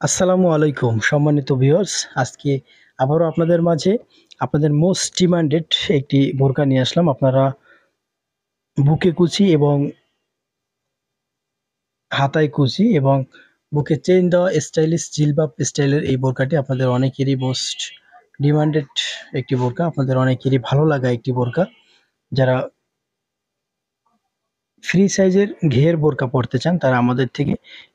আসসালামু আলাইকুম সম্মানিত ভিউয়ার্স। আজকে আবারও আপনাদের মাঝে আপনাদের মোস্ট ডিমান্ডেড একটি বোরকা নিয়ে আসলাম। আপনারা বুকে কুচি এবং হাতায় কুচি এবং বুকে চেইন দেওয়া স্টাইলিশ জিলবাব স্টাইলের এই বোরকাটি আপনাদের অনেকেরই মোস্ট ডিমান্ডেড একটি বোরকা। আপনাদের অনেকেরই ভালো লাগা একটি বোরকা। যারা ফ্রি সাইজের ঘের বোরকা পড়তে চান তারা আমাদের থেকে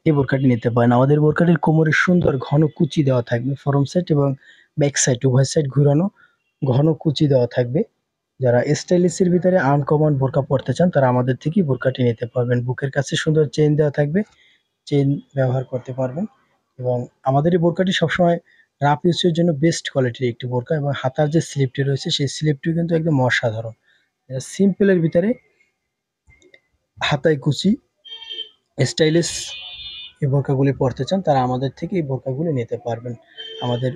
এই বোরকাটি নিতে পারেন। আমাদের বোরকাটির কোমরে সুন্দর ঘন কুচি দেওয়া থাকবে। ফ্রন্ট সাইড এবং ব্যাক সাইড উভয় সাইড ঘুরানো ঘন কুচি দেওয়া থাকবে। যারা স্টাইলিশের ভিতরে আনকমন বোরকা পড়তে চান তারা আমাদের থেকেই বোরকাটি নিতে পারবেন। বুকের কাছে সুন্দর চেইন দেওয়া থাকবে, চেইন ব্যবহার করতে পারবেন এবং আমাদের এই বোরকাটি সবসময় রাফ ইউজের জন্য বেস্ট কোয়ালিটির একটি বোরকা এবং হাতার যে স্লিপটি রয়েছে সেই স্লিপটিও কিন্তু একদম অসাধারণ। সিম্পলের ভিতরে হাতায় কুচি স্টাইলিশ এই বোরকাগুলি পড়তে চান তারা আমাদের থেকে এই বোরকাগুলি নিতে পারবেন। আমাদের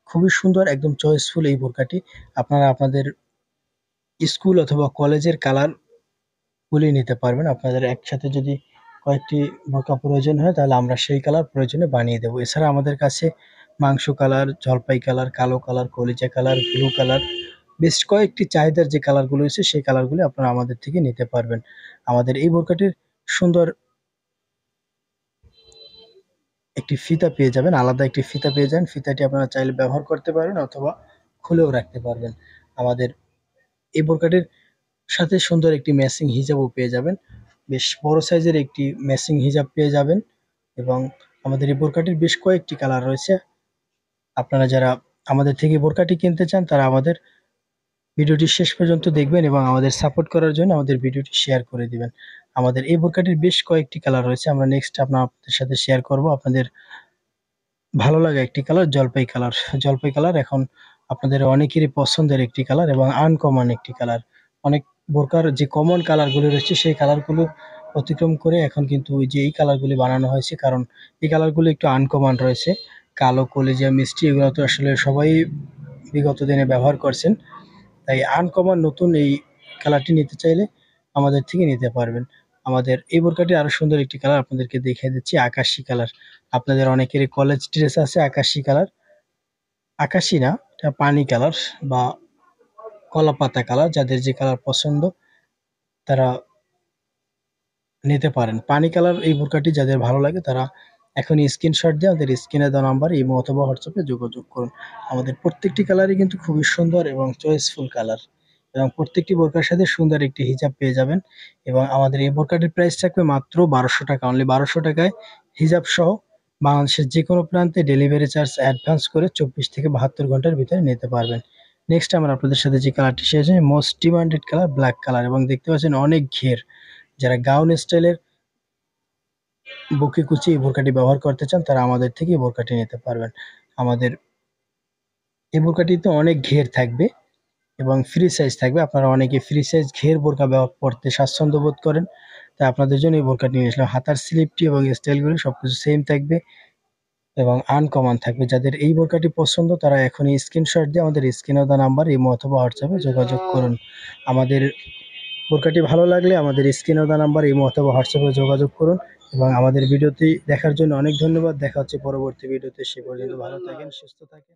খুবই সুন্দর একদম চয়েসফুল এই বোরকাটি। আপনারা আপনাদের স্কুল অথবা কলেজের কালারগুলি নিতে পারবেন। আপনাদের একসাথে যদি কয়েকটি বোরকা প্রয়োজন হয় তাহলে আমরা সেই কালার প্রয়োজনে বানিয়ে দেবো। এছাড়া আমাদের কাছে মাংস কালার, জলপাই কালার, কালো কালার, কলিজা কালার, ব্লু কালার বেশ কয়েকটি চাহিদার যে কালারগুলো রয়েছে সেই কালারগুলি আপনারা আমাদের থেকে নিতে পারবেন। আমাদের এই বোরকাটির সুন্দর একটি ফিতা পেয়ে যাবেন, আলাদা একটি ফিতা পেয়ে যাবেন। ফিতাটি আপনারা চাইলে ব্যবহার করতে পারবেন অথবা খুলেও রাখতে পারবেন। আমাদের এই বোরকাটির সাথে সুন্দর একটি ম্যাচিং হিজাবও পেয়ে যাবেন। বেশ বড় সাইজের একটি ম্যাচিং হিজাব পেয়ে যাবেন এবং আমাদের এই বোরকাটির বেশ কয়েকটি কালার রয়েছে। আপনারা যারা আমাদের থেকে বোরকাটি কিনতে চান তারা আমাদের ভিডিওটি শেষ পর্যন্ত দেখবেন এবং আমাদের সাপোর্ট করার জন্য আমাদের ভিডিওটি শেয়ার করে দিবেন। আমাদের এই বোরকাটির বেশ কয়েকটি কালার রয়েছে। আমরা নেক্সট আপনাদের সাথে শেয়ার করব। আপনাদের ভালো লাগা একটি কালার জলপাই কালার। জলপাই কালার এখন আপনাদের অনেকেরই পছন্দের একটি কালার এবং আনকমন একটি কালার। অনেক বোরকার যে কমন কালারগুলো রয়েছে সেই কালারগুলো অতিক্রম করে এখন কিন্তু ওই যে এই কালারগুলি বানানো হয়েছে, কারণ এই কালারগুলো একটু আনকমন রয়েছে। কালো, কলিজা, মিষ্টি এগুলো তো আসলে সবাই বিগত দিনে ব্যবহার করছেন। তাই আনকমন নতুন এই কালারটি নিতে চাইলে আমাদের থেকে নিতে পারবেন। আমাদের এই বোরকাটি আরো সুন্দর একটি কালার আপনাদেরকে দেখিয়ে দিচ্ছি, আকাশি কালার। আপনাদের অনেকেরই কলেজ ড্রেস আছে আকাশি কালার, আকাশি না এটা পানি কালার বা কলা পাতা কালার। যাদের যে কালার পছন্দ তারা নিতে পারেন। পানি কালার এই বোরকাটি যাদের ভালো লাগে তারা এখনই স্ক্রিনশট দিয়ে আমাদের স্ক্রিনে দেওয়া নাম্বার ইমো অথবা হোয়াটসঅ্যাপে যোগাযোগ করুন। আমাদের প্রত্যেকটি কালারই কিন্তু খুবই সুন্দর এবং চয়েসফুল কালার এবং প্রত্যেকটি বোরকার সাথে সুন্দর একটি হিজাব পেয়ে যাবেন এবং আমাদের এই বোরকাটির প্রাইস থাকবে মাত্র ১২০০ টাকা। অনলি ১২০০ টাকায় হিজাব সহ বাংলাদেশের যে কোনো প্রান্তে ডেলিভারি চার্জ অ্যাডভান্স করে ২৪ থেকে ৭২ ঘন্টার ভিতরে নিতে পারবেন। নেক্সট আমরা আপনাদের সাথে যে কালারটি শেয়ার করছি most demanded colour black colour এবং দেখতে পাচ্ছেন অনেক ঘের। যারা গাউন স্টাইলের বুকে কুচি এই বোরকাটি ব্যবহার করতে চান তারা আমাদের থেকে এই বোরকাটি নিতে পারবেন। আমাদের এই বোরকাটিতে অনেক ঘের থাকবে এবং ফ্রি সাইজ থাকবে। আপনারা অনেকে ফ্রি সাইজ ঘের বোরকা ব্যবহার করতে স্বাচ্ছন্দ্য বোধ করেন, তাই আপনাদের জন্য এই বোরকাটি নিয়ে আসলাম। হাতার স্লিপটি এবং স্টাইলগুলো সবকিছু সেম থাকবে এবং আনকমন থাকবে। যাদের এই বোরকাটি পছন্দ তারা এখনই স্ক্রিনশট দিয়ে আমাদের স্ক্রিনে দেওয়া নাম্বার ইমো অথবা হোয়াটসঅ্যাপে যোগাযোগ করুন। আমাদের বোরকাটি ভালো লাগলে আমাদের স্ক্রিনে দেওয়া নাম্বার ইমো অথবা হোয়াটসঅ্যাপে যোগাযোগ করুন এবং আমাদের ভিডিওটি দেখার জন্য অনেক ধন্যবাদ। দেখা হচ্ছে পরবর্তী ভিডিওতে। সে পর্যন্ত ভালো থাকেন, সুস্থ থাকেন।